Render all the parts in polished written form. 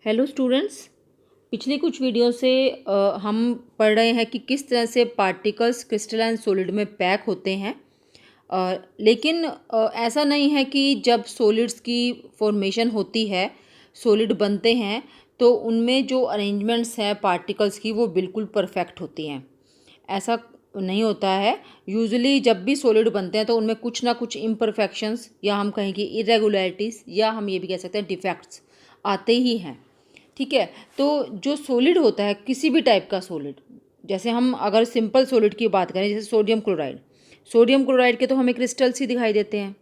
Hello students. पिछले कुछ video से हम पढ़ रहे हैं कि किस तरह से पार्टिकल्स क्रिस्टलाइन सॉलिड में पैक होते हैं। लेकिन ऐसा नहीं है कि जब सॉलिड्स की फॉर्मेशन होती है, सॉलिड बनते हैं, तो उनमें जो अरेंजमेंट्स हैं पार्टिकल्स की वो बिल्कुल परफेक्ट होती हैं। ऐसा नहीं होता है। यूजुअली जब भी सॉलिड बनते हैं तो उनमें कुछ ना कुछ इम्परफेक्शंस या हम कहें कि इरेगुलरिटीज़ या हम ये भी कह सकते हैं डिफेक्ट्स आते ही हैं। ठीक है। तो जो सॉलिड होता है, किसी भी टाइप का सॉलिड, जैसे हम अगर सिंपल सॉलिड की बात करें, जैसे सोडियम क्लोराइड के तो हमें क्रिस्टल्स ही दिखाई देते हैं।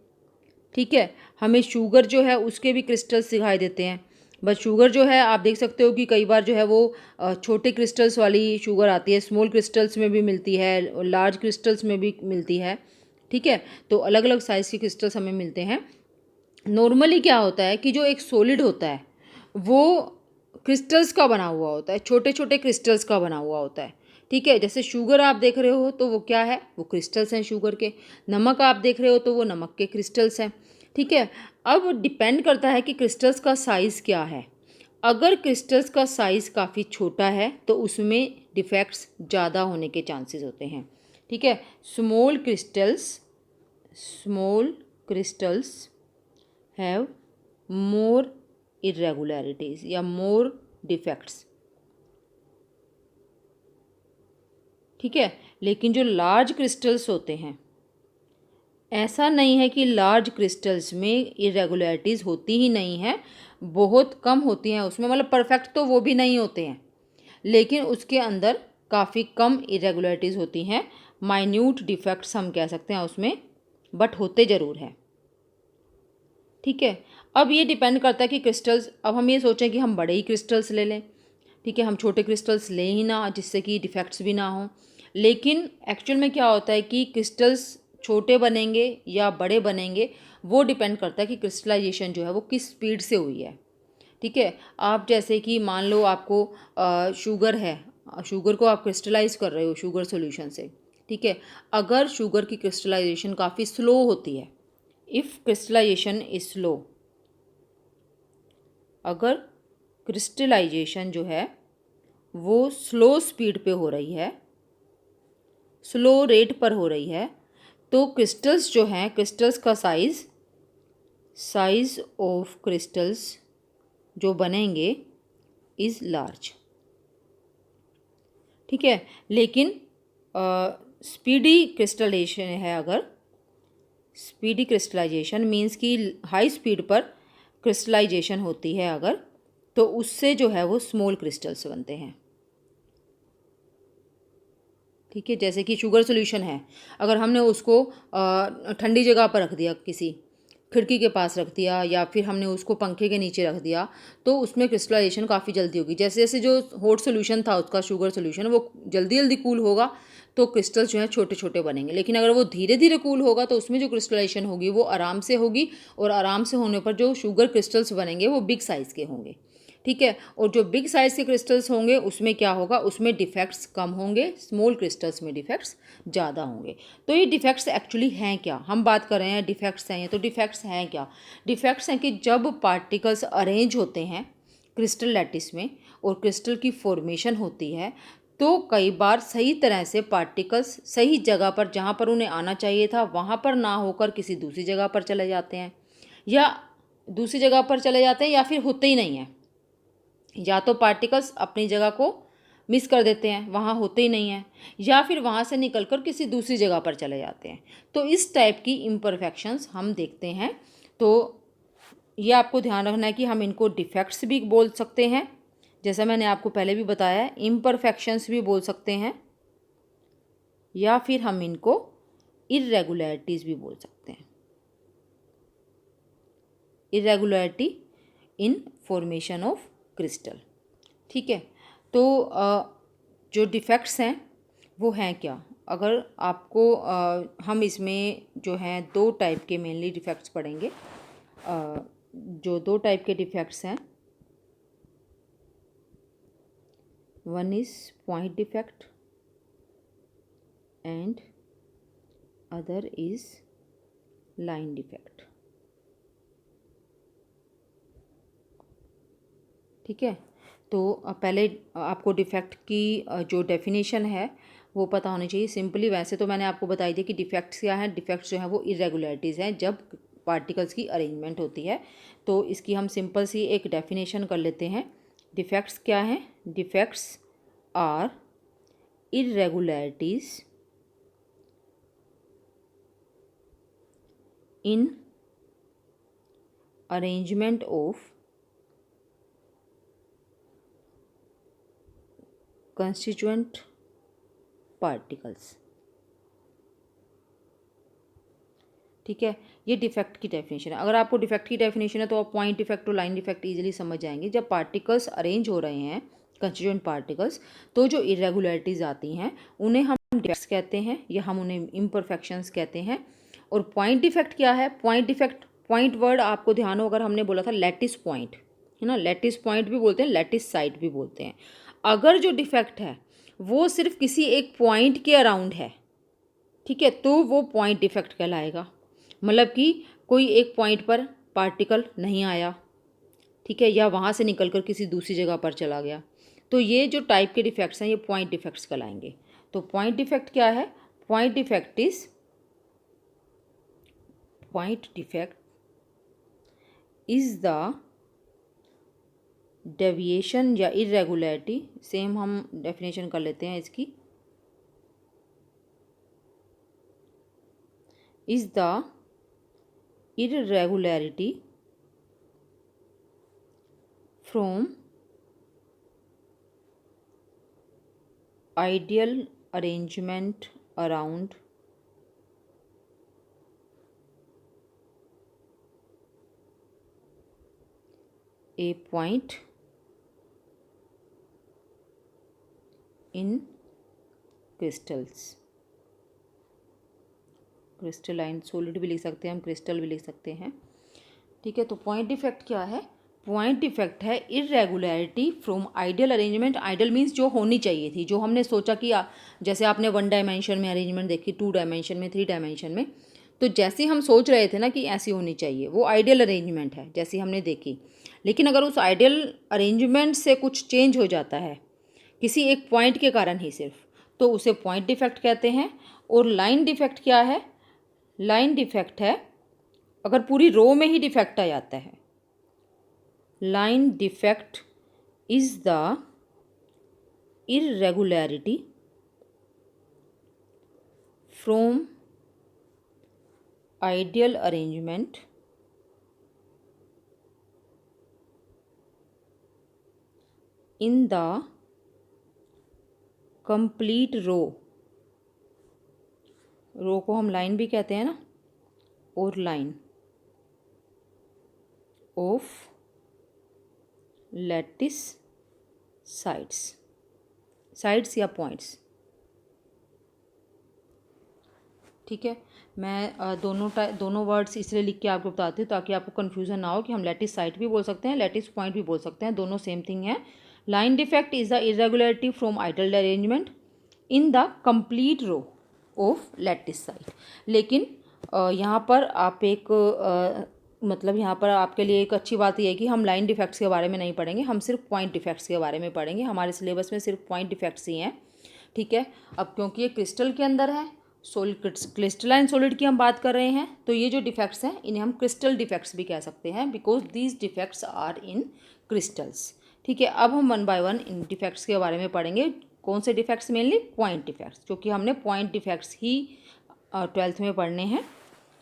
ठीक है। हमें शुगर जो है उसके भी क्रिस्टल्स दिखाई देते हैं। बस शुगर जो है आप देख सकते हो कि कई बार जो है वो छोटे क्रिस्टल्स वाली शुगर आती है, स्मॉल क्रिस्टल्स में भी मिलती है और लार्ज क्रिस्टल्स में भी मिलती है। ठीक है। तो अलग अलग साइज़ के क्रिस्टल्स हमें मिलते हैं। नॉर्मली क्या होता है कि जो एक सॉलिड होता है वो क्रिस्टल्स का बना हुआ होता है, छोटे छोटे क्रिस्टल्स का बना हुआ होता है। ठीक है। जैसे शुगर आप देख रहे हो तो वो क्या है, वो क्रिस्टल्स हैं शुगर के। नमक आप देख रहे हो तो वो नमक के क्रिस्टल्स हैं। ठीक है। अब डिपेंड करता है कि क्रिस्टल्स का साइज़ क्या है। अगर क्रिस्टल्स का साइज़ काफ़ी छोटा है तो उसमें डिफेक्ट्स ज़्यादा होने के चांसेस होते हैं। ठीक है। Small crystals have more irregularities या मोर डिफेक्ट्स। ठीक है। लेकिन जो लार्ज क्रिस्टल्स होते हैं, ऐसा नहीं है कि लार्ज क्रिस्टल्स में इरेगुलरिटीज़ होती ही नहीं है, बहुत कम होती हैं उसमें। मतलब परफेक्ट तो वो भी नहीं होते हैं, लेकिन उसके अंदर काफ़ी कम इरेगुलरिटीज़ होती हैं। माइन्यूट डिफेक्ट्स हम कह सकते हैं उसमें, बट होते ज़रूर हैं। ठीक है। अब ये डिपेंड करता है कि क्रिस्टल्स, अब हम ये सोचें कि हम बड़े ही क्रिस्टल्स ले लें। ठीक है। हम छोटे क्रिस्टल्स लें ही ना, जिससे कि डिफेक्ट्स भी ना हों। लेकिन एक्चुअल में क्या होता है कि क्रिस्टल्स छोटे बनेंगे या बड़े बनेंगे, वो डिपेंड करता है कि क्रिस्टलाइजेशन जो है वो किस स्पीड से हुई है। ठीक है। आप जैसे कि मान लो आपको शुगर है, शुगर को आप क्रिस्टलाइज कर रहे हो शुगर सॉल्यूशन से। ठीक है। अगर शुगर की क्रिस्टलाइजेशन काफ़ी स्लो होती है, इफ़ क्रिस्टलाइजेशन इज स्लो, अगर क्रिस्टलाइजेशन जो है वो स्लो स्पीड पे हो रही है, स्लो रेट पर हो रही है, तो क्रिस्टल्स जो हैं, क्रिस्टल्स का साइज ऑफ क्रिस्टल्स जो बनेंगे इज़ लार्ज। ठीक है। लेकिन स्पीडी क्रिस्टलाइजेशन है, अगर स्पीडी क्रिस्टलाइजेशन मीन्स कि हाई स्पीड पर क्रिस्टलाइजेशन होती है अगर, तो उससे जो है वो स्मॉल क्रिस्टल्स बनते हैं। ठीक है। जैसे कि शुगर सॉल्यूशन है, अगर हमने उसको ठंडी जगह पर रख दिया, किसी खिड़की के पास रख दिया या फिर हमने उसको पंखे के नीचे रख दिया, तो उसमें क्रिस्टलाइजेशन काफ़ी जल्दी होगी। जैसे जैसे जो हॉट सॉल्यूशन था उसका, शुगर सॉल्यूशन, वो जल्दी जल्दी कूल होगा तो क्रिस्टल्स जो है छोटे छोटे बनेंगे। लेकिन अगर वो धीरे धीरे कूल होगा तो उसमें जो क्रिस्टलाइजेशन होगी वो आराम से होगी, और आराम से होने पर जो शुगर क्रिस्टल्स बनेंगे वो बिग साइज़ के होंगे। ठीक है। और जो बिग साइज़ के क्रिस्टल्स होंगे उसमें क्या होगा, उसमें डिफेक्ट्स कम होंगे, स्मॉल क्रिस्टल्स में डिफेक्ट्स ज़्यादा होंगे। तो ये डिफेक्ट्स एक्चुअली हैं क्या, हम बात कर रहे हैं डिफेक्ट्स हैं ये, तो डिफेक्ट्स हैं क्या। डिफेक्ट्स हैं कि जब पार्टिकल्स अरेंज होते हैं क्रिस्टल लैटिस में और क्रिस्टल की फॉर्मेशन होती है, तो कई बार सही तरह से पार्टिकल्स सही जगह पर, जहाँ पर उन्हें आना चाहिए था वहाँ पर ना होकर किसी दूसरी जगह पर चले जाते हैं, या फिर होते ही नहीं हैं। या तो पार्टिकल्स अपनी जगह को मिस कर देते हैं, वहाँ होते ही नहीं हैं, या फिर वहाँ से निकलकर किसी दूसरी जगह पर चले जाते हैं। तो इस टाइप की इम्परफेक्शंस हम देखते हैं। तो ये आपको ध्यान रखना है कि हम इनको डिफेक्ट्स भी बोल सकते हैं, जैसा मैंने आपको पहले भी बताया, इम्परफेक्शंस भी बोल सकते हैं, या फिर हम इनको इरेगुलरिटीज़ भी बोल सकते हैं। Irregularity in formation of crystal. ठीक है। तो जो डिफेक्ट्स हैं वो हैं क्या, अगर आपको हम इसमें जो हैं दो टाइप के मेनली डिफेक्ट्स पढ़ेंगे। जो दो टाइप के डिफेक्ट्स हैं, one is point defect and other is line defect. ठीक है। तो पहले आपको डिफेक्ट की जो डेफिनेशन है वो पता होनी चाहिए। सिंपली वैसे तो मैंने आपको बताई थी कि डिफेक्ट्स क्या हैं। डिफेक्ट्स जो हैं वो इरेगुलरिटीज़ हैं जब पार्टिकल्स की अरेंजमेंट होती है। तो इसकी हम सिंपल सी एक डेफिनेशन कर लेते हैं। डिफेक्ट्स क्या हैं? Defects are irregularities in arrangement of constituent particles। ठीक है, ये डिफेक्ट की डेफिनेशन है। अगर आपको डिफेक्ट की डेफिनेशन है तो आप पॉइंट डिफेक्ट और लाइन डिफेक्ट इजीली समझ जाएंगे। जब पार्टिकल्स अरेंज हो रहे हैं, कंस्टिट्यूएंट पार्टिकल्स, तो जो इरेगुलरिटीज़ आती हैं उन्हें हम डिफेक्ट्स कहते हैं या हम उन्हें इम्परफेक्शंस कहते हैं। और पॉइंट डिफेक्ट क्या है? पॉइंट डिफेक्ट, पॉइंट वर्ड आपको ध्यान हो, अगर हमने बोला था लैटिस पॉइंट, है ना, लैटिस पॉइंट भी बोलते हैं, लैटिस साइट भी बोलते हैं। अगर जो डिफेक्ट है वो सिर्फ किसी एक पॉइंट के अराउंड है, ठीक है, तो वो पॉइंट डिफेक्ट कहलाएगा। मतलब कि कोई एक पॉइंट पर पार्टिकल नहीं आया, ठीक है, या वहाँ से निकलकर किसी दूसरी जगह पर चला गया, तो ये जो टाइप के डिफेक्ट्स हैं ये पॉइंट डिफेक्ट्स कहलाएंगे। तो पॉइंट डिफेक्ट क्या है? Point defect is the deviation या इरेगुलरिटी, सेम हम डेफिनेशन कर लेते हैं इसकी, is the irregularity from ideal arrangement around a point in crystals। Crystalline solid भी लिख सकते हैं हम, क्रिस्टल भी लिख सकते हैं, ठीक है। तो पॉइंट डिफेक्ट क्या है? पॉइंट डिफेक्ट है irregularity from ideal arrangement. Ideal means जो होनी चाहिए थी, जो हमने सोचा कि जैसे आपने 1 डायमेंशन में अरेंजमेंट देखी, 2 डायमेंशन में, 3 डायमेंशन में, तो जैसे हम सोच रहे थे ना कि ऐसी होनी चाहिए, वो आइडियल अरेंजमेंट है जैसी हमने देखी। लेकिन अगर उस आइडियल अरेंजमेंट से कुछ चेंज हो जाता है किसी एक पॉइंट के कारण ही सिर्फ, तो उसे पॉइंट डिफेक्ट कहते हैं। और लाइन डिफेक्ट क्या है? लाइन डिफेक्ट है अगर पूरी रो में ही डिफेक्ट आ जाता है। Line defect is the irregularity from ideal arrangement in the complete row। रो को हम लाइन भी कहते हैं ना, और लाइन ऑफ लैटिस साइड्स या पॉइंट्स, ठीक है। मैं दोनों वर्ड्स इसलिए लिख के आपको बताती हूँ ताकि आपको कन्फ्यूज़न ना हो कि हम लैटिस साइट भी बोल सकते हैं, लैटिस पॉइंट भी बोल सकते हैं, दोनों सेम थिंग है। Line defect is the irregularity from ideal arrangement in the complete row of lattice site. लेकिन यहाँ पर आप एक मतलब यहाँ पर आपके लिए एक अच्छी बात यह है कि हम लाइन डिफेक्ट्स के बारे में नहीं पढ़ेंगे, हम सिर्फ पॉइंट डिफेक्ट्स के बारे में पढ़ेंगे। हमारे सिलेबस में सिर्फ पॉइंट डिफेक्ट्स ही हैं, ठीक है। अब क्योंकि ये क्रिस्टल के अंदर है, क्रिस्टलाइन सॉलिड की हम बात कर रहे हैं, तो ये जो डिफेक्ट्स हैं इन्हें हम क्रिस्टल डिफेक्ट्स भी कह सकते हैं, because these defects are in crystals, ठीक है। अब हम 1 बाय 1 इन डिफेक्ट्स के बारे में पढ़ेंगे। कौन से डिफेक्ट्स? मेनली पॉइंट डिफेक्ट्स, क्योंकि हमने पॉइंट डिफेक्ट्स ही 12th में पढ़ने हैं,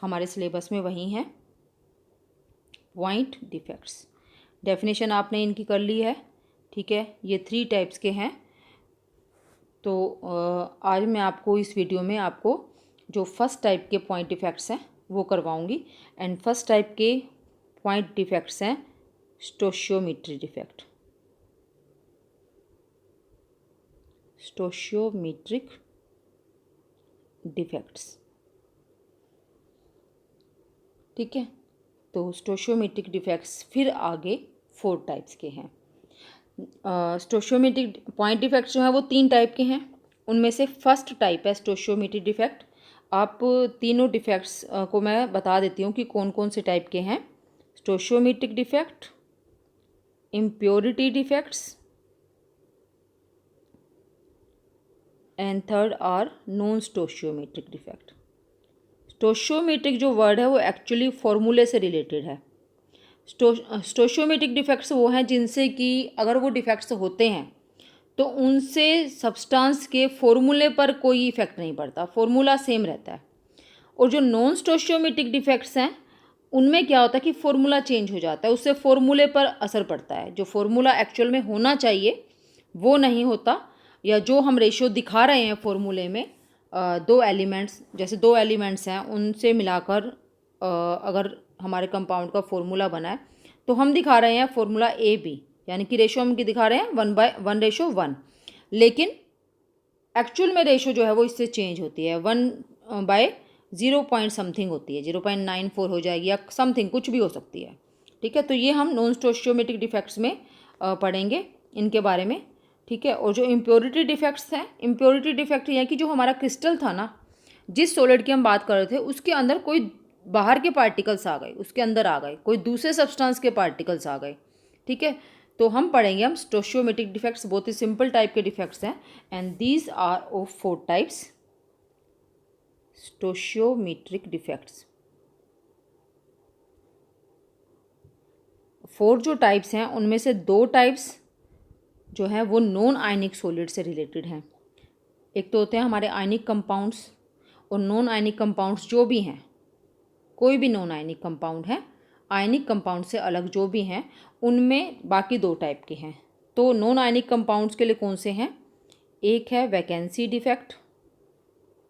हमारे सिलेबस में वही हैं पॉइंट डिफेक्ट्स। डेफिनेशन आपने इनकी कर ली है, ठीक है। ये 3 टाइप्स के हैं। तो आज मैं आपको इस वीडियो में आपको जो फर्स्ट टाइप के पॉइंट डिफेक्ट्स हैं वो करवाऊंगी। एंड फर्स्ट टाइप के पॉइंट डिफेक्ट्स हैं स्टोशियोमेट्री डिफेक्ट, स्टोशियोमेट्रिक डिफेक्ट्स, ठीक है। तो स्टोशियोमेट्रिक डिफेक्ट्स फिर आगे 4 टाइप्स के हैं। स्टोशियोमेट्रिक पॉइंट डिफेक्ट्स जो हैं वो 3 टाइप के हैं। उनमें से फर्स्ट टाइप है स्टोशियोमेट्रिक डिफेक्ट। आप तीनों डिफेक्ट्स को मैं बता देती हूँ कि कौन कौन से टाइप के हैं। Stoichiometric defect, impurity defects, and third are non stoichiometric defect. Stoichiometric जो वर्ड है वो एक्चुअली फॉर्मूले से रिलेटेड है। स्टोशियोमेट्रिक डिफेक्ट्स वो हैं जिनसे कि अगर वो डिफेक्ट्स होते हैं तो उनसे सब्सटेंस के फॉर्मूले पर कोई इफेक्ट नहीं पड़ता, फॉर्मूला सेम रहता है। और जो नॉन स्टोशियोमेट्रिक डिफेक्ट्स हैं उनमें क्या होता है कि फॉर्मूला चेंज हो जाता है, उससे फॉर्मूले पर असर पड़ता है। जो फॉर्मूला एक्चुअल में होना चाहिए वो नहीं होता, या जो हम रेशियो दिखा रहे हैं फॉर्मूले में दो एलिमेंट्स, जैसे दो एलिमेंट्स हैं उनसे मिलाकर अगर हमारे कंपाउंड का फॉर्मूला बना है तो हम दिखा रहे हैं फॉर्मूला ए बी, यानी कि रेशियो हम दिखा रहे हैं 1/1, लेकिन एक्चुअल में रेशियो जो है वो इससे चेंज होती है, 1/0 पॉइंट समथिंग होती है, 0.94 हो जाएगी या समथिंग कुछ भी हो सकती है। ठीक है, तो ये हम नॉन स्टोशियोमेट्रिक डिफेक्ट्स में पढ़ेंगे इनके बारे में। ठीक है, और जो इम्प्योरिटी डिफेक्ट्स हैं, इम्प्योरिटी डिफेक्ट ये है कि जो हमारा क्रिस्टल था ना, जिस सॉलिड की हम बात कर रहे थे उसके अंदर कोई बाहर के पार्टिकल्स आ गए, उसके अंदर आ गए कोई दूसरे सब्सटेंस के पार्टिकल्स आ गए। ठीक है, तो हम पढ़ेंगे हम स्टोशियोमेट्रिक डिफेक्ट्स, बहुत ही सिंपल टाइप के डिफेक्ट्स हैं, and these are of 4 types stoichiometric defects. 4 जो टाइप्स हैं उनमें से 2 टाइप्स जो है वो नॉन आयनिक सॉलिड से रिलेटेड हैं। एक तो होते हैं हमारे आयनिक कंपाउंड्स, और नॉन आयनिक कंपाउंड्स जो भी हैं, कोई भी नॉन आयनिक कंपाउंड है, आयनिक कंपाउंड से अलग जो भी हैं उनमें बाकी 2 टाइप के हैं। तो नॉन आयनिक कंपाउंड्स के लिए कौन से हैं? एक है वैकेंसी डिफेक्ट,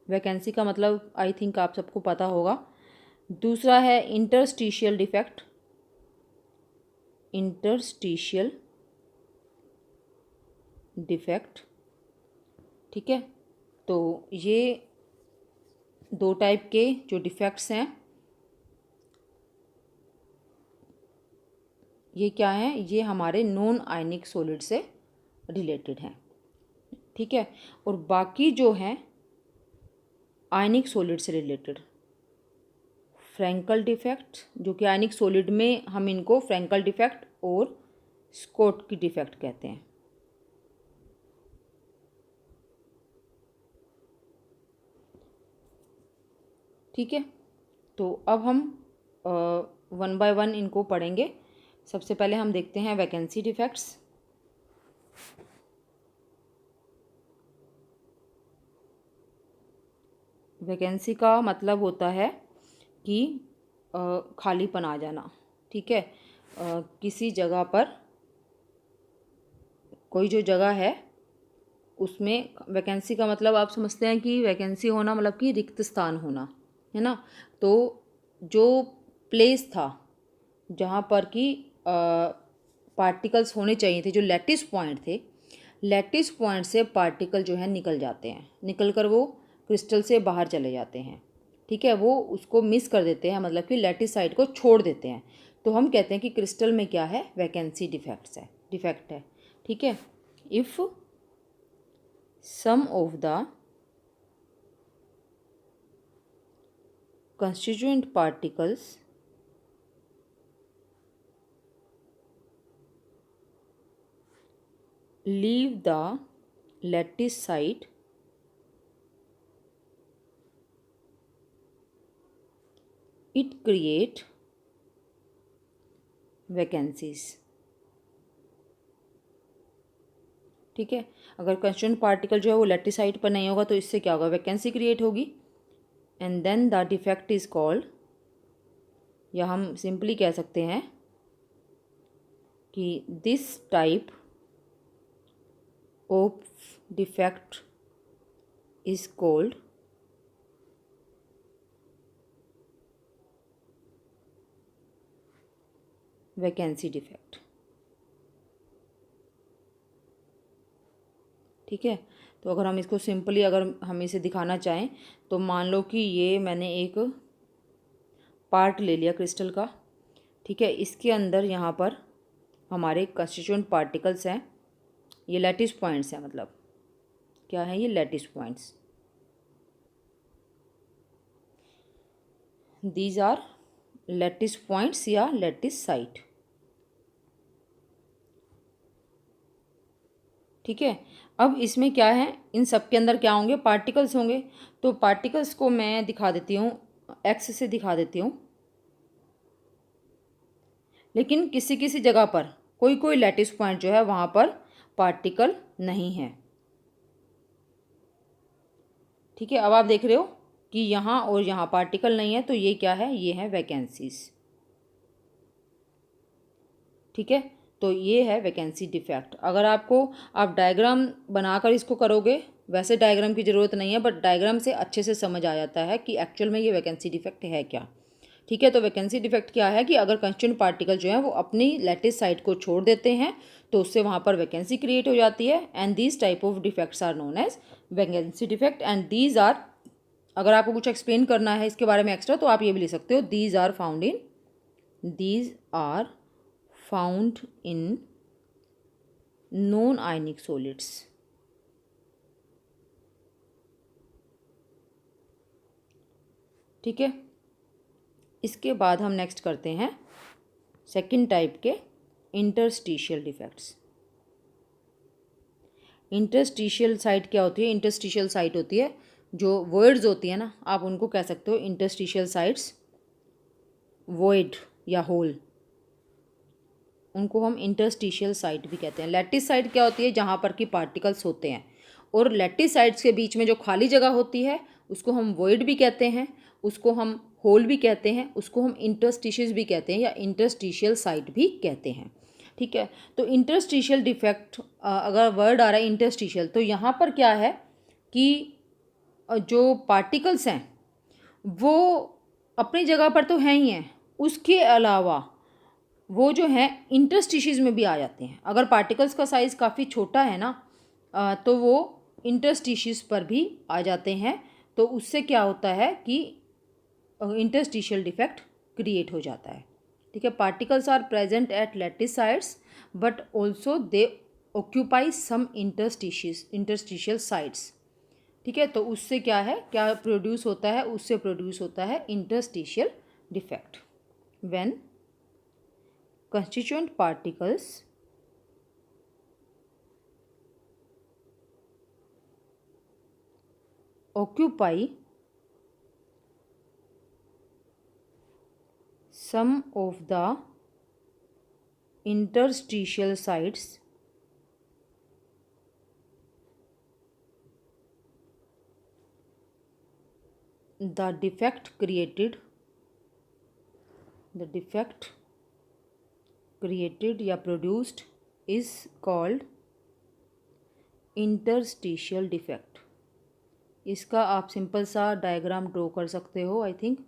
वैकेंसी का मतलब आई थिंक आप सबको पता होगा। दूसरा है इंटरस्टिशियल डिफेक्ट, इंटरस्टिशियल डिफेक्ट। ठीक है, तो ये 2 टाइप के जो डिफेक्ट्स हैं ये क्या हैं? ये हमारे नॉन आयनिक सॉलिड से रिलेटेड हैं। ठीक है, और बाकी जो हैं आयनिक सॉलिड से रिलेटेड, फ्रैंकल डिफेक्ट, जो कि आयनिक सॉलिड में हम इनको फ्रैंकल डिफेक्ट और स्कोटकी डिफेक्ट कहते हैं। ठीक है, तो अब हम 1 बाय 1 इनको पढ़ेंगे। सबसे पहले हम देखते हैं वैकेंसी डिफेक्ट्स। वैकेंसी का मतलब होता है कि खालीपन आ जाना। ठीक है, किसी जगह पर कोई जो जगह है उसमें वैकेंसी का मतलब आप समझते हैं कि वैकेंसी होना मतलब कि रिक्त स्थान होना, है ना। तो जो प्लेस था जहाँ पर कि पार्टिकल्स होने चाहिए थे, जो लैटिस पॉइंट थे, लैटिस पॉइंट से पार्टिकल जो है निकल जाते हैं, निकल कर वो क्रिस्टल से बाहर चले जाते हैं। ठीक है, वो उसको मिस कर देते हैं, मतलब कि लैटिस साइड को छोड़ देते हैं। तो हम कहते हैं कि क्रिस्टल में क्या है? वैकेंसी डिफेक्ट है। ठीक है, if some of the constituent particles leave the lattice site, it create vacancies। ठीक है, अगर कंस्टिट्यूएंट पार्टिकल जो है वो लैटिस साइट पर नहीं होगा तो इससे क्या होगा? वैकेंसी क्रिएट होगी, and then the defect is called, या हम सिंपली कह सकते हैं कि this type of defect is called vacancy defect. ठीक है, तो अगर हम इसको सिंपली अगर हम इसे दिखाना चाहें तो मान लो कि ये मैंने एक पार्ट ले लिया क्रिस्टल का। ठीक है, इसके अंदर यहाँ पर हमारे कंस्टिट्यूएंट पार्टिकल्स हैं, ये लैटिस पॉइंट्स हैं, मतलब क्या है? ये lattice points, these are lattice points या लैटिस साइट। ठीक है। अब इसमें क्या है, इन सब के अंदर क्या होंगे, पार्टिकल्स होंगे। तो पार्टिकल्स को मैं दिखा देती हूँ, एक्स से दिखा देती हूँ। लेकिन किसी किसी जगह पर कोई कोई लैटिस पॉइंट जो है वहाँ पर पार्टिकल नहीं है। ठीक है, अब आप देख रहे हो कि यहाँ और यहाँ पार्टिकल नहीं है, तो ये क्या है, ये है वैकेंसीज। ठीक है, तो ये है वैकेंसी डिफेक्ट। अगर आपको, आप डायग्राम बनाकर इसको करोगे, वैसे डायग्राम की ज़रूरत नहीं है, बट डायग्राम से अच्छे से समझ आ जाता है कि एक्चुअल में ये वैकेंसी डिफेक्ट है क्या। ठीक है, तो वैकेंसी डिफेक्ट क्या है कि अगर कंस्टिट्यूएंट पार्टिकल जो है वो अपनी लैटिस साइट को छोड़ देते हैं तो उससे वहाँ पर वैकेंसी क्रिएट हो जाती है। And these type of defects are known as vacancy defect. And these are, अगर आपको कुछ एक्सप्लेन करना है इसके बारे में एक्स्ट्रा तो आप ये भी लिख सकते हो, these are found in non ionic solids. ठीक है, इसके बाद हम नेक्स्ट करते हैं सेकंड टाइप के इंटरस्टिशियल डिफेक्ट्स। इंटरस्टिशियल साइट क्या होती है, इंटरस्टिशियल साइट होती है जो वर्ड्स होती है ना, आप उनको कह सकते हो इंटरस्टिशियल साइट्स, वॉइड या होल, उनको हम इंटरस्टिशियल साइट भी कहते हैं। लैटिस साइट क्या होती है, जहाँ पर कि पार्टिकल्स होते हैं, और लैटिस साइट्स के बीच में जो खाली जगह होती है उसको हम वॉइड भी कहते हैं, उसको हम होल भी कहते हैं, उसको हम इंटरस्टिशियस भी कहते हैं या इंटरस्टिशियल साइट भी कहते हैं। ठीक है, तो इंटरस्टिशियल डिफेक्ट, अगर वर्ड आ रहा है इंटरस्टिशियल, तो यहाँ पर क्या है कि जो पार्टिकल्स हैं वो अपनी जगह पर तो हैं ही हैं, उसके अलावा वो जो है इंटरस्टिशियस में भी आ जाते हैं। अगर पार्टिकल्स का साइज़ काफ़ी छोटा है ना, तो वो इंटरस्टिशियस पर भी आ जाते हैं। तो उससे क्या होता है कि इंटरस्टिशियल डिफेक्ट क्रिएट हो जाता है। ठीक है, particles are present at lattice sites but also they occupy some interstitial sites. ठीक है, तो उससे क्या है, क्या प्रोड्यूस होता है, उससे प्रोड्यूस होता है interstitial defect. When constituent particles occupy some of the interstitial sites the defect created या produced is called interstitial defect। इसका आप सिंपल सा डायग्राम ड्रॉ कर सकते हो। आई थिंक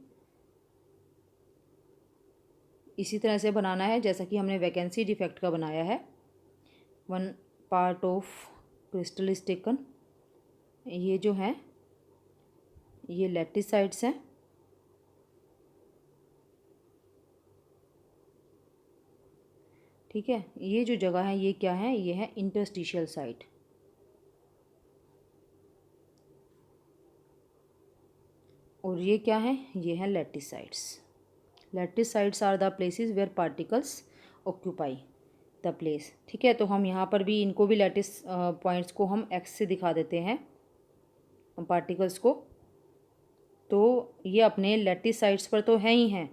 इसी तरह से बनाना है जैसा कि हमने वैकेंसी डिफेक्ट का बनाया है। One part of crystal is taken, ये जो है ये लैटिस साइट्स हैं। ठीक है, ये जो जगह है ये क्या है, ये है इंटरस्टिशियल साइट। और ये क्या है, ये है lattice sites. Lattice sites are the places where particles occupy the place. ठीक है, तो हम यहाँ पर भी इनको भी लैटिस पॉइंट्स को हम एक्स से दिखा देते हैं पार्टिकल्स को। तो ये अपने लैटिस साइट्स पर तो हैं ही हैं,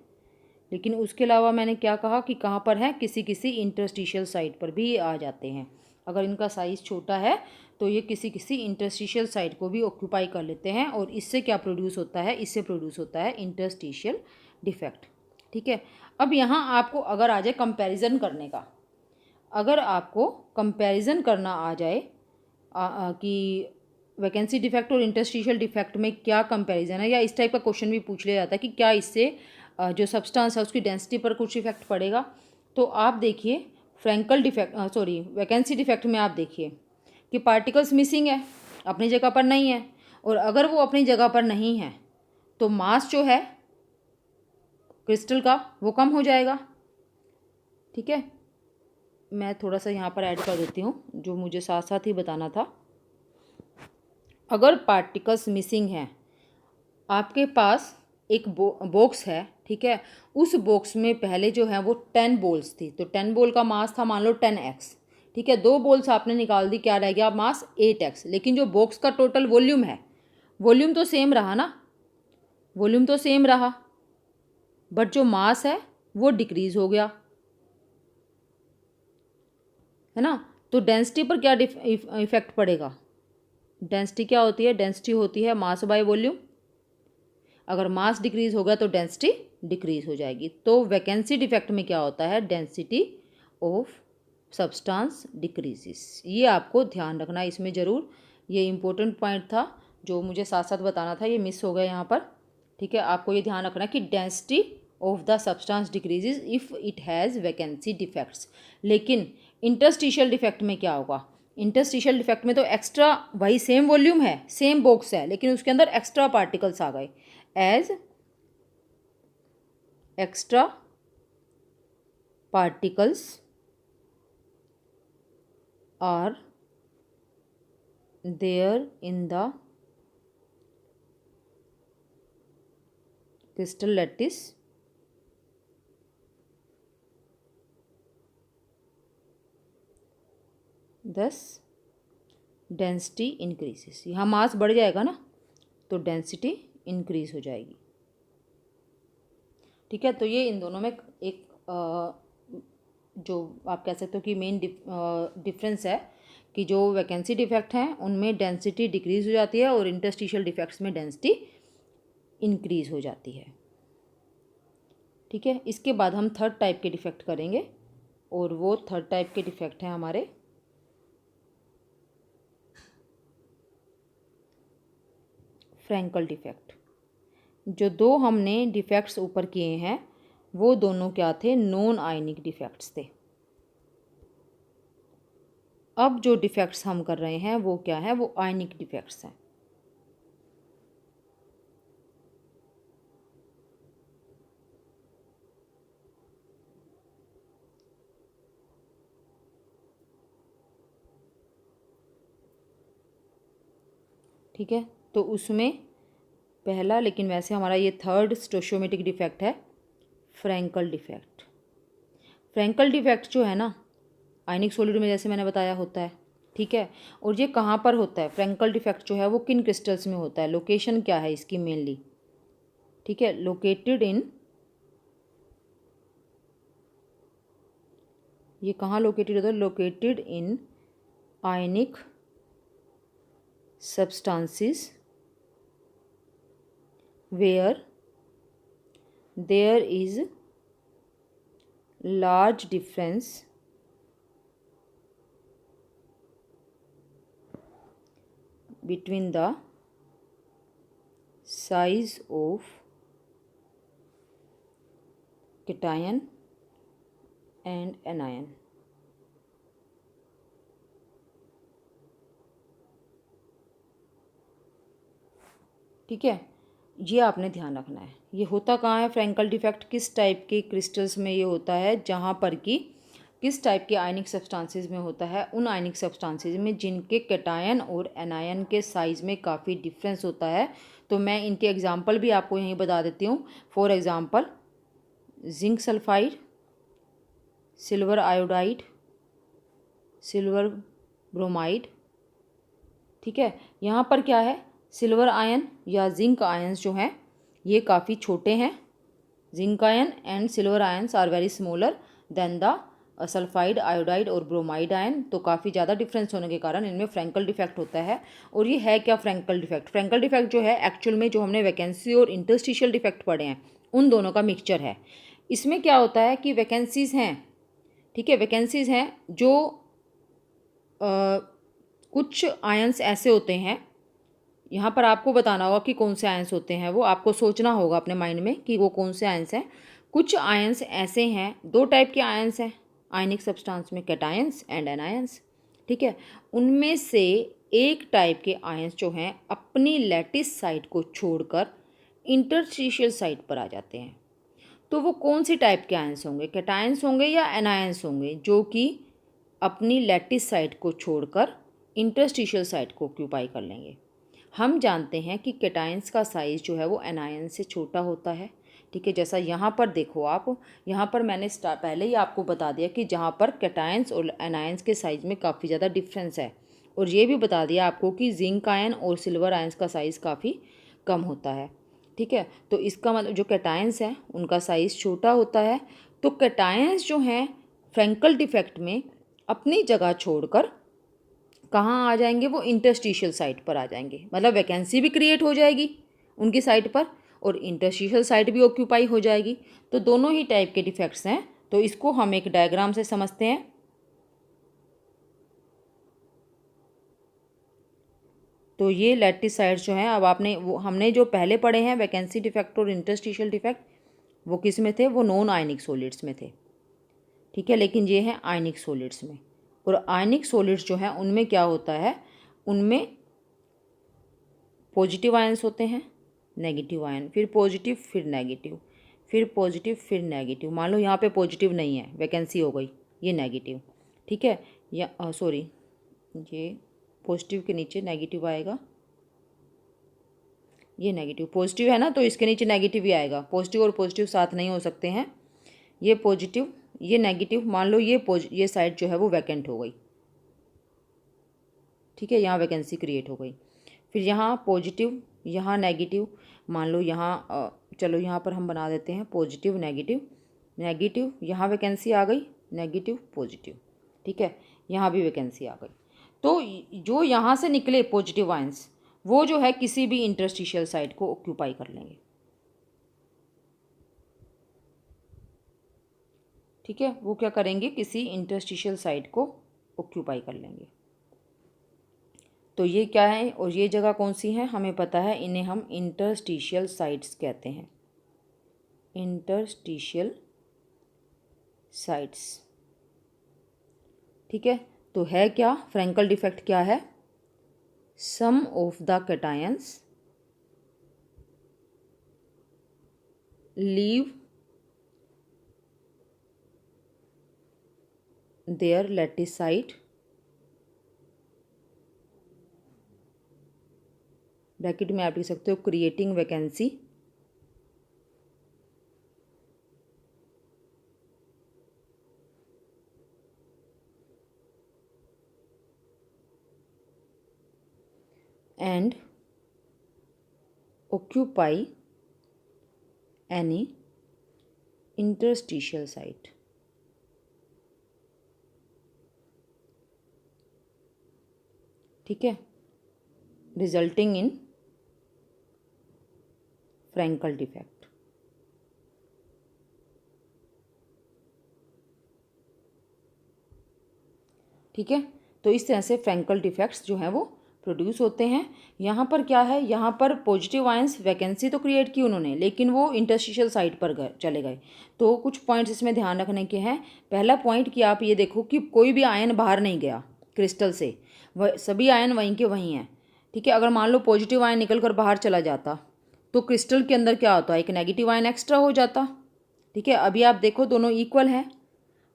लेकिन उसके अलावा मैंने क्या कहा कि कहाँ पर हैं, किसी किसी इंटरस्टिशियल साइट पर भी आ जाते हैं। अगर इनका साइज़ छोटा है तो ये किसी किसी इंटरस्टिशियल साइट को भी ऑक्यूपाई कर लेते हैं, और इससे क्या प्रोड्यूस होता है, इससे प्रोड्यूस होता है इंटरस्टिशियल डिफेक्ट। ठीक है, अब यहाँ आपको अगर आ जाए कंपैरिजन करने का, अगर आपको कंपैरिजन करना आ जाए कि वैकेंसी डिफेक्ट और इंटरस्टिशियल डिफेक्ट में क्या कंपैरिजन है, या इस टाइप का क्वेश्चन भी पूछ लिया जाता है कि क्या इससे जो सब्सटेंस है उसकी डेंसिटी पर कुछ इफेक्ट पड़ेगा। तो आप देखिए फ्रैंकल डिफेक्ट, वैकेंसी डिफेक्ट में आप देखिए कि पार्टिकल्स मिसिंग है, अपनी जगह पर नहीं है, और अगर वो अपनी जगह पर नहीं है तो मास जो है क्रिस्टल का वो कम हो जाएगा। ठीक है, मैं थोड़ा सा यहाँ पर ऐड कर देती हूँ जो मुझे साथ साथ ही बताना था। अगर पार्टिकल्स मिसिंग हैं, आपके पास एक बॉक्स है, ठीक है, उस बॉक्स में पहले जो है वो 10 बॉल्स थी, तो 10 बॉल का मास था मान लो 10x, ठीक है, 2 बोल्स आपने निकाल दी, क्या रह गया मास 8x, लेकिन जो बॉक्स का टोटल वॉल्यूम है, वॉल्यूम तो सेम रहा ना, वॉल्यूम तो सेम रहा, बट जो मास है वो डिक्रीज हो गया, है ना। तो डेंसिटी पर क्या इफेक्ट पड़ेगा? डेंसिटी क्या होती है? डेंसिटी होती है मास बाय वॉल्यूम। अगर मास डिक्रीज होगा तो डेंसिटी डिक्रीज हो जाएगी। तो वैकेंसी डिफेक्ट में क्या होता है? Density of substance decreases. ये आपको ध्यान रखना है इसमें ज़रूर, ये इंपॉर्टेंट पॉइंट था जो मुझे साथ साथ बताना था, ये मिस हो गया यहाँ पर। ठीक है, आपको ये ध्यान रखना है कि density of the substance decreases if it has vacancy defects. लेकिन इंटरस्टिशियल डिफेक्ट में क्या होगा? इंटरस्टिशियल डिफेक्ट में तो एक्स्ट्रा, वही सेम वॉल्यूम है, सेम बॉक्स है, लेकिन उसके अंदर एक्स्ट्रा पार्टिकल्स आ गए, as extra particles are there in the crystal lattice thus density increases. यहाँ मास बढ़ जाएगा ना तो डेंसिटी इंक्रीज हो जाएगी। ठीक है, तो ये इन दोनों में एक जो आप कह सकते हो कि मेन डिफरेंस है कि जो वैकेंसी डिफेक्ट हैं उनमें डेंसिटी डिक्रीज हो जाती है और इंटरस्टिशियल डिफेक्ट्स में डेंसिटी इंक्रीज हो जाती है। ठीक है, इसके बाद हम थर्ड टाइप के डिफेक्ट करेंगे और वो थर्ड टाइप के डिफेक्ट हैं हमारे फ्रैंकल डिफेक्ट। जो दो हमने डिफेक्ट्स ऊपर किए हैं वो दोनों क्या थे? नॉन आयनिक डिफेक्ट्स थे। अब जो डिफेक्ट्स हम कर रहे हैं वो क्या है? वो आयनिक डिफेक्ट्स हैं। ठीक है, तो उसमें पहला, लेकिन वैसे हमारा ये थर्ड स्टोशियोमेट्रिक डिफेक्ट है फ्रैंकल डिफेक्ट। फ्रैंकल डिफेक्ट जो है ना आयनिक सॉलिड में जैसे मैंने बताया होता है। ठीक है, और ये कहाँ पर होता है? फ्रैंकल डिफेक्ट जो है वो किन क्रिस्टल्स में होता है? लोकेशन क्या है इसकी मेनली? ठीक है, लोकेटेड इन, ये कहाँ लोकेटेड होता है? Located in ionic substances where there is large difference between the size of cation and anion। ठीक है, ये आपने ध्यान रखना है। ये होता कहाँ है फ्रैंकल डिफेक्ट? किस टाइप के क्रिस्टल्स में ये होता है? जहाँ पर कि किस टाइप के आयनिक सब्सटेंसेस में होता है? उन आयनिक सब्सटेंसेस में जिनके कैटायन और एनायन के साइज़ में काफ़ी डिफरेंस होता है। तो मैं इनके एग्जांपल भी आपको यहीं बता देती हूँ। For example zinc sulphide, silver iodide, silver bromide. ठीक है, यहाँ पर क्या है? सिल्वर आयन या जिंक आयंस जो हैं ये काफ़ी छोटे हैं। Zinc ion and silver ions are very smaller than the sulphide, iodide और ब्रोमाइड आयन। तो काफ़ी ज़्यादा डिफरेंस होने के कारण इनमें फ्रैंकल डिफेक्ट होता है। और ये है क्या फ्रैंकल डिफेक्ट? फ्रैंकल डिफेक्ट जो है एक्चुअल में जो हमने वैकेंसी और इंटरस्टिशियल डिफेक्ट पढ़े हैं उन दोनों का मिक्सचर है। इसमें क्या होता है कि वैकेंसीज़ हैं, ठीक है, वैकेंसीज़ हैं जो कुछ आयंस ऐसे होते हैं, यहाँ पर आपको बताना होगा कि कौन से आयंस होते हैं, वो आपको सोचना होगा अपने माइंड में कि वो कौन से आयंस हैं। कुछ आयंस ऐसे हैं, दो टाइप के आयंस हैं आयनिक सब्सटेंस में, कैटायंस एंड एनायंस। ठीक है, उनमें से एक टाइप के आयंस जो हैं अपनी लैटिस साइट को छोड़कर इंटरस्टिशियल साइट पर आ जाते हैं। तो वो कौन सी टाइप के आयंस होंगे? कैटायंस होंगे या एनायंस होंगे जो कि अपनी लैटिस साइट को छोड़कर इंटरस्टिशियल साइट को ऑक्यूपाई कर लेंगे। हम जानते हैं कि कैटायंस का साइज़ जो है वो एनायन से छोटा होता है, ठीक है। जैसा यहाँ पर देखो आप, यहाँ पर मैंने पहले ही आपको बता दिया कि जहाँ पर कैटायंस और एनायंस के साइज़ में काफ़ी ज़्यादा डिफरेंस है, और ये भी बता दिया आपको कि जिंक आयन और सिल्वर आयंस का साइज़ काफ़ी कम होता है, ठीक है। तो इसका मतलब जो कैटायंस हैं उनका साइज़ छोटा होता है। तो कैटायंस जो हैं फ्रैंकल डिफेक्ट में अपनी जगह छोड़कर कहाँ आ जाएंगे, वो इंटरस्टिशियल साइट पर आ जाएंगे, मतलब वैकेंसी भी क्रिएट हो जाएगी उनकी साइट पर और इंटरस्टिशियल साइट भी ऑक्यूपाई हो जाएगी। तो दोनों ही टाइप के डिफेक्ट्स हैं। तो इसको हम एक डायग्राम से समझते हैं। तो ये लैटिसाइड्स जो हैं, अब आपने वो हमने जो पहले पढ़े हैं वैकेंसी डिफेक्ट और इंटरस्टिशियल डिफेक्ट, वो किस में थे, वो नॉन आयनिक सॉलिड्स में थे, ठीक है। लेकिन ये हैं आयनिक सॉलिड्स में। और आयनिक सॉलिड्स जो हैं उनमें क्या होता है, उनमें पॉजिटिव आयंस होते हैं, नेगेटिव आयन, फिर पॉजिटिव फिर नेगेटिव, फिर पॉजिटिव फिर नेगेटिव। मान लो यहाँ पे पॉजिटिव नहीं है, वैकेंसी हो गई, ये नेगेटिव, ठीक है। या सॉरी, ये पॉजिटिव के नीचे नेगेटिव आएगा, ये नेगेटिव, पॉजिटिव है ना तो इसके नीचे नेगेटिव ही आएगा। पॉजिटिव और पॉजिटिव साथ नहीं हो सकते हैं। ये पॉजिटिव ये नेगेटिव, मान लो ये साइड जो है वो वैकेंट हो गई, ठीक है, यहाँ वैकेंसी क्रिएट हो गई। फिर यहाँ पॉजिटिव, यहाँ नेगेटिव, मान लो यहाँ चलो यहाँ पर हम बना देते हैं पॉजिटिव नेगेटिव, नेगेटिव, यहाँ वैकेंसी आ गई, नेगेटिव पॉजिटिव, ठीक है, यहाँ भी वैकेंसी आ गई। तो जो यहाँ से निकले पॉजिटिव आयंस वो जो है किसी भी इंटरस्टिशियल साइट को ऑक्यूपाई कर लेंगे, ठीक है, वो क्या करेंगे, किसी इंटरस्टिशियल साइट को ऑक्यूपाई कर लेंगे। तो ये क्या है और ये जगह कौन सी है हमें पता है, इन्हें हम इंटरस्टिशियल साइट्स कहते हैं, इंटरस्टिशियल साइट्स, ठीक है। तो है क्या, फ्रैंकल डिफेक्ट क्या है, some of the cations leave their lattice site, bracket में आप लिख सकते हो creating vacancy, and occupy any interstitial site, ठीक है, रिजल्टिंग इन फ्रैंकल डिफेक्ट। ठीक है, तो इस तरह से फ्रैंकल डिफेक्ट्स जो हैं वो प्रोड्यूस होते हैं। यहाँ पर क्या है, यहाँ पर पॉजिटिव आयंस वैकेंसी तो क्रिएट की उन्होंने, लेकिन वो इंटरस्टिशियल साइट पर चले गए। तो कुछ पॉइंट्स इसमें ध्यान रखने के हैं। पहला पॉइंट कि आप ये देखो कि कोई भी आयन बाहर नहीं गया क्रिस्टल से, वह सभी आयन वहीं के वहीं हैं, ठीक है। अगर मान लो पॉजिटिव आयन निकल कर बाहर चला जाता तो क्रिस्टल के अंदर क्या होता है, एक नेगेटिव आयन एक्स्ट्रा हो जाता, ठीक है। अभी आप देखो दोनों इक्वल हैं।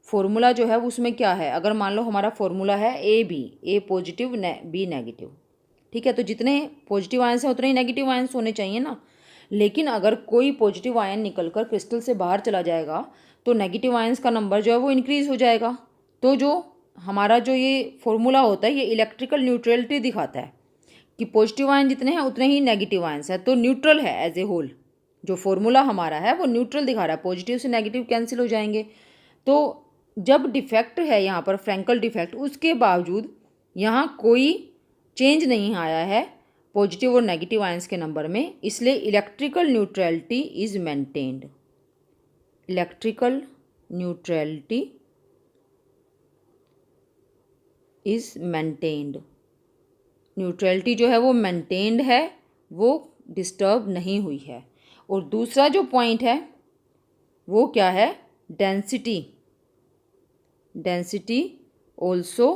फॉर्मूला जो है उसमें क्या है, अगर मान लो हमारा फॉर्मूला है A B, A positive B negative, ठीक है, तो जितने पॉजिटिव आयंस हैं उतने ही नेगेटिव आयंस होने चाहिए ना। लेकिन अगर कोई पॉजिटिव आयन निकलकर क्रिस्टल से बाहर चला जाएगा तो नेगेटिव आयंस का नंबर जो है वो इंक्रीज हो जाएगा। तो जो हमारा जो ये फॉर्मूला होता है ये इलेक्ट्रिकल न्यूट्रलिटी दिखाता है कि पॉजिटिव आयन जितने हैं उतने ही नेगेटिव आयंस है, तो न्यूट्रल है एज ए होल। जो फॉर्मूला हमारा है वो न्यूट्रल दिखा रहा है, पॉजिटिव से नेगेटिव कैंसिल हो जाएंगे। तो जब डिफेक्ट है यहाँ पर फ्रैंकल डिफेक्ट, उसके बावजूद यहाँ कोई चेंज नहीं आया है पॉजिटिव और नेगेटिव आयंस के नंबर में, इसलिए electrical neutrality is maintained. Electrical neutrality is maintained, neutrality जो है वो मेंटेन्ड है, वो डिस्टर्ब नहीं हुई है। और दूसरा जो पॉइंट है वो क्या है, density, density also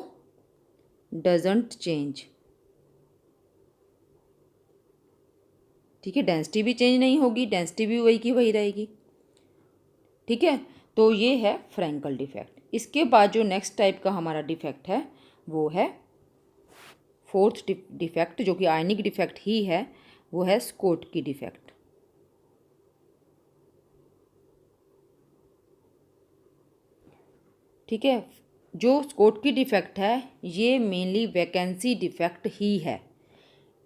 doesn't change, ठीक है, डेंसिटी भी चेंज नहीं होगी, डेंसिटी भी वही की वही रहेगी, ठीक है। तो ये है फ्रैंकल डिफेक्ट। इसके बाद जो नेक्स्ट टाइप का हमारा डिफेक्ट है वो है फोर्थ डिफेक्ट, जो कि आयनिक डिफेक्ट ही है, वो है स्कोटकी डिफेक्ट। ठीक है। जो स्कोट की डिफेक्ट है ये मेनली वैकेंसी डिफेक्ट ही है।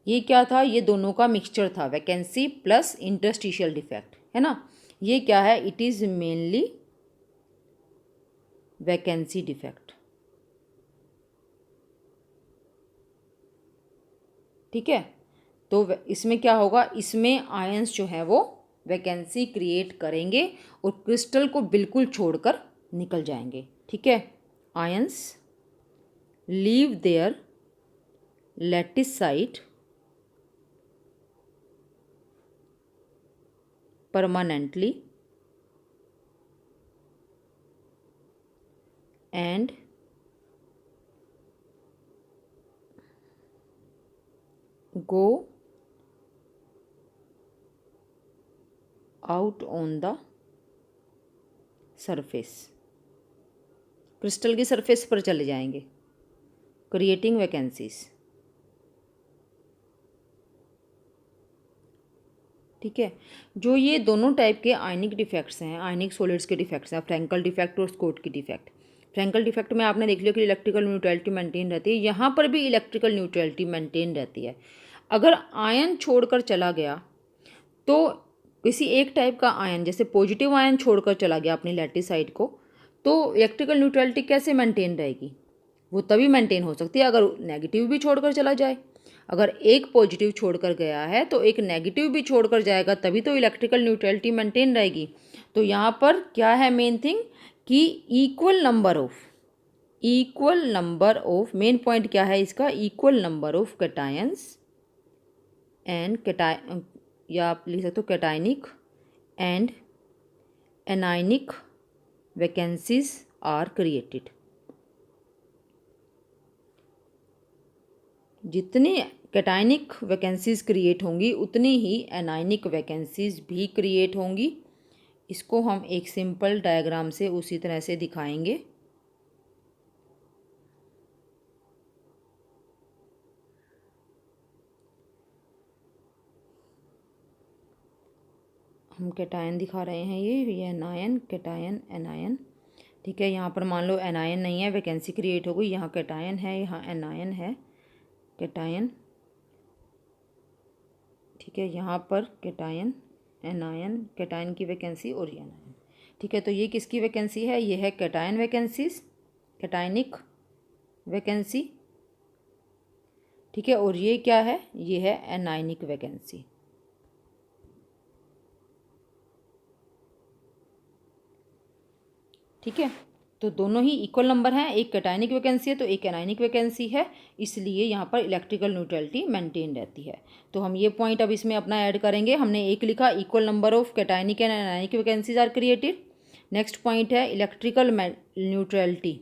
ये क्या था, ये दोनों का मिक्सचर था, वैकेंसी प्लस इंटरस्टिशियल डिफेक्ट, है ना। ये क्या है, it is mainly vacancy defect. ठीक है। तो इसमें क्या होगा, इसमें आयंस जो है वो वैकेंसी क्रिएट करेंगे और क्रिस्टल को बिल्कुल छोड़कर निकल जाएंगे। ठीक है। Ions leave their lattice site permanently and go out on the surface, crystal की सरफेस पर चले जाएंगे, क्रिएटिंग वैकेंसीज। ठीक है। जो ये दोनों टाइप के आयनिक डिफेक्ट्स हैं, आयनिक सॉलिड्स के डिफेक्ट्स हैं, फ्रैंकल डिफेक्ट और स्कोट की डिफेक्ट। फ्रैंकल डिफेक्ट में आपने देख लिया कि इलेक्ट्रिकल न्यूट्रलिटी मेंटेन रहती है, यहाँ पर भी इलेक्ट्रिकल न्यूट्रलिटी मेंटेन रहती है। अगर आयन छोड़कर चला गया तो किसी एक टाइप का आयन, जैसे पॉजिटिव आयन छोड़कर चला गया अपनी लैटिस साइड को, तो इलेक्ट्रिकल न्यूट्रलिटी कैसे मेंटेन रहेगी, वो तभी मेंटेन हो सकती है अगर नेगेटिव भी छोड़कर चला जाए। अगर एक पॉजिटिव छोड़कर गया है तो एक नेगेटिव भी छोड़कर जाएगा, तभी तो इलेक्ट्रिकल न्यूट्रलिटी मेंटेन रहेगी। तो यहाँ पर क्या है मेन थिंग कि equal number of main point क्या है इसका, equal number of cations and या आप लिख सकते हो cationic and anionic vacancies are created. जितनी कैटायनिक वैकेंसीज क्रिएट होंगी उतनी ही एनायनिक वैकेंसीज भी क्रिएट होंगी। इसको हम एक सिंपल डायग्राम से उसी तरह से दिखाएंगे। हम कैटायन दिखा रहे हैं, ये एनायन, कैटायन, एनायन। ठीक है। यहाँ पर मान लो एनायन नहीं है, वैकेंसी क्रिएट हो गई, यहाँ कैटायन है, यहाँ एनायन है, कैटायन। ठीक है। यहाँ पर कैटायन, एनायन, कैटायन की वैकेंसी और ये एनायन। ठीक है। तो ये किसकी वैकेंसी है, ये है कैटायन वैकेंसीज, कैटायनिक वैकेंसी। ठीक है। और ये क्या है, ये है एनायनिक वैकेंसी। ठीक है। तो दोनों ही इक्वल नंबर हैं, एक कैटायनिक वैकेंसी है तो एक एनायनिक वैकेंसी है, इसलिए यहाँ पर इलेक्ट्रिकल न्यूट्रलिटी मेंटेन रहती है। तो हम ये पॉइंट अब इसमें अपना ऐड करेंगे। हमने एक लिखा, equal number of cationic and anionic vacancies are created. Next point है electrical neutrality.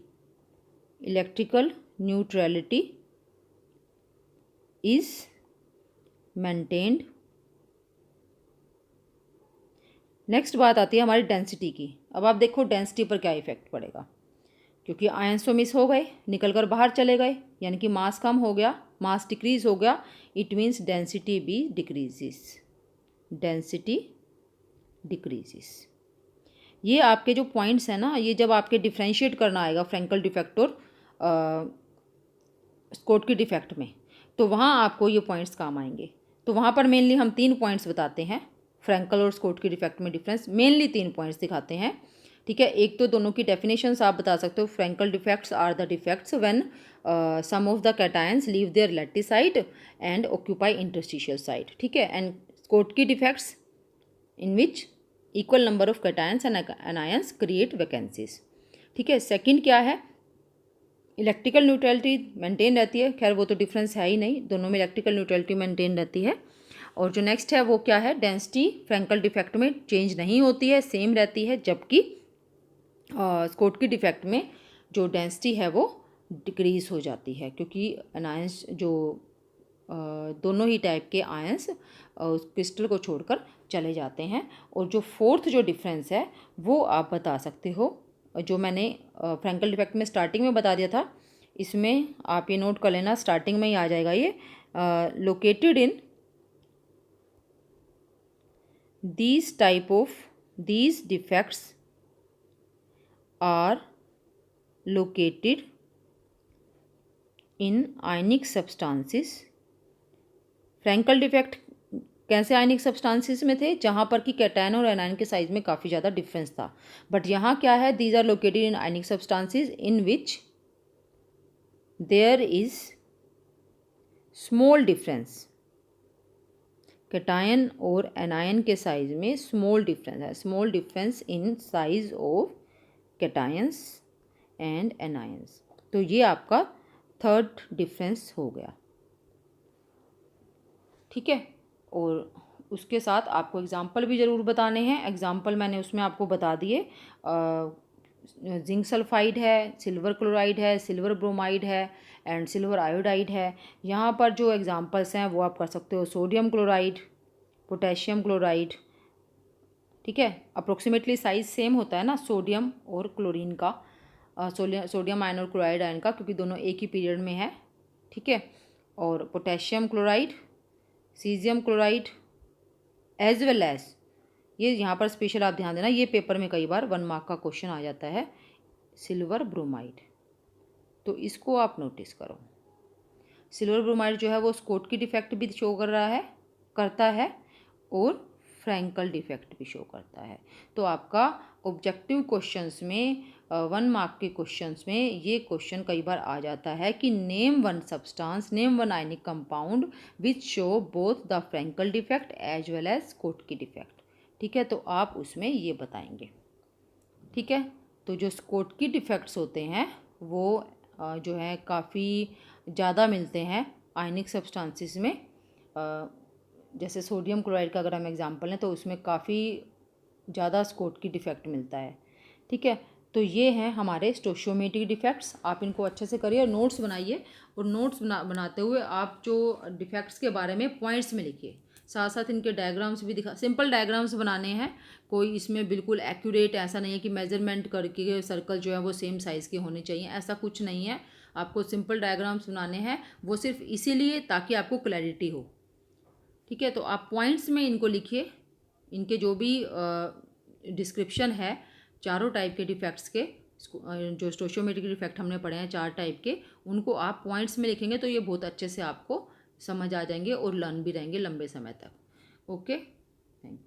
Electrical neutrality is maintained. Next बात आती है हमारी डेंसिटी की। अब आप देखो डेंसिटी पर क्या इफेक्ट पड़ेगा, क्योंकि आयंस तो मिस हो गए, निकल कर बाहर चले गए, यानी कि मास कम हो गया, मास डिक्रीज हो गया। इट मीन्स डेंसिटी भी डिक्रीजेस, डेंसिटी डिक्रीजेस। ये आपके जो पॉइंट्स हैं ना, ये जब आपके डिफ्रेंशिएट करना आएगा फ्रैंकल डिफेक्ट और स्कोट की डिफेक्ट में, तो वहाँ आपको ये पॉइंट्स काम आएंगे। तो वहाँ पर मेनली हम 3 पॉइंट्स बताते हैं, फ्रैंकल और स्कोट की डिफेक्ट में डिफरेंस मेनली 3 पॉइंट्स दिखाते हैं। ठीक है। एक तो दोनों की डेफिनेशंस आप बता सकते हो। Frenkel defects are the defects when some of the cations leave their lattice site and occupy interstitial site. ठीक है। And Schottky defects in which equal number of cations and anions create vacancies. ठीक है। Second क्या है, electrical neutrality maintain रहती है। खैर वो तो डिफरेंस है ही नहीं, दोनों में इलेक्ट्रिकल न्यूट्रलिटी मेंटेन रहती है। और जो नेक्स्ट है वो क्या है, डेंसिटी फ्रैंकल डिफेक्ट में चेंज नहीं होती है, सेम रहती है, जबकि स्कोट की डिफेक्ट में जो डेंसिटी है वो डिक्रीज हो जाती है, क्योंकि अनायंस जो दोनों ही टाइप के आयंस उस क्रिस्टल को छोड़कर चले जाते हैं। और जो फोर्थ जो डिफरेंस है वो आप बता सकते हो, जो मैंने फ्रैंकल डिफेक्ट में स्टार्टिंग में बता दिया था, इसमें आप ये नोट कर लेना, स्टार्टिंग में ही आ जाएगा ये, located in these type of these defects are located in ionic substances। Frenkel defect कैसे आयनिक सब्सटेंसेस में थे, जहाँ पर कि कैटायन और एनायन के साइज में काफ़ी ज़्यादा डिफरेंस था। बट यहाँ क्या है, these are located in ionic substances in which there is small difference. Cation और एनायन के साइज में स्मॉल डिफरेंस है, small difference in size of cations and anions. तो ये आपका थर्ड डिफरेंस हो गया, ठीक है। और उसके साथ आपको एग्जाम्पल भी ज़रूर बताने हैं। एग्जाम्पल मैंने उसमें आपको बता दिए, जिंक सल्फाइड है, सिल्वर क्लोराइड है, सिल्वर ब्रोमाइड है एंड सिल्वर आयोडाइड है। यहाँ पर जो एग्जाम्पल्स हैं वो आप कर सकते हो, सोडियम क्लोराइड, पोटेशियम क्लोराइड, ठीक है। अप्रोक्सीमेटली साइज सेम होता है ना सोडियम और क्लोरीन का, सोडियम आयन और क्लोराइड आयन का, क्योंकि दोनों एक ही पीरियड में है, ठीक है। और potassium chloride, caesium chloride as well as, ये यहाँ पर स्पेशल आप ध्यान देना, ये पेपर में कई बार 1 मार्क का क्वेश्चन आ जाता है, सिल्वर ब्रोमाइड। तो इसको आप नोटिस करो। सिल्वर ब्रोमाइड जो है वो स्कोटकी डिफेक्ट भी शो कर रहा है, करता है, और फ्रैंकल डिफेक्ट भी शो करता है। तो आपका ऑब्जेक्टिव क्वेश्चंस में 1 मार्क के क्वेश्चंस में ये क्वेश्चन कई बार आ जाता है कि name one substance, name one ionic compound which show both the Frenkel defect as well as Schottky defect, ठीक है। तो आप उसमें ये बताएंगे, ठीक है। तो जो स्कोटकी डिफेक्ट्स होते हैं वो जो है काफ़ी ज़्यादा मिलते हैं आयनिक सब्सटेंसेस में। जैसे सोडियम क्लोराइड का अगर हम एग्जांपल लें तो उसमें काफ़ी ज़्यादा स्कोटकी डिफेक्ट मिलता है, ठीक है। तो ये हैं हमारे स्टोशियोमेट्रिक डिफेक्ट्स। आप इनको अच्छे से करिए और नोट्स बनाइए, और नोट्स बनाते हुए आप जो डिफेक्ट्स के बारे में पॉइंट्स में लिखिए, साथ साथ इनके डायग्राम्स भी दिखा, सिंपल डायग्राम्स बनाने हैं, कोई इसमें बिल्कुल एक्यूरेट ऐसा नहीं है कि मेजरमेंट करके सर्कल जो है वो सेम साइज़ के होने चाहिए, ऐसा कुछ नहीं है। आपको सिंपल डायग्राम्स बनाने हैं, वो सिर्फ इसीलिए ताकि आपको क्लैरिटी हो, ठीक है। तो आप पॉइंट्स में इनको लिखिए, इनके जो भी डिस्क्रिप्शन है चारों टाइप के डिफेक्ट्स के, जो स्टोशियोमेट्रिक डिफेक्ट हमने पढ़े हैं 4 टाइप के, उनको आप पॉइंट्स में लिखेंगे तो ये बहुत अच्छे से आपको समझ आ जाएंगे और लर्न भी रहेंगे लंबे समय तक। Okay, thank you.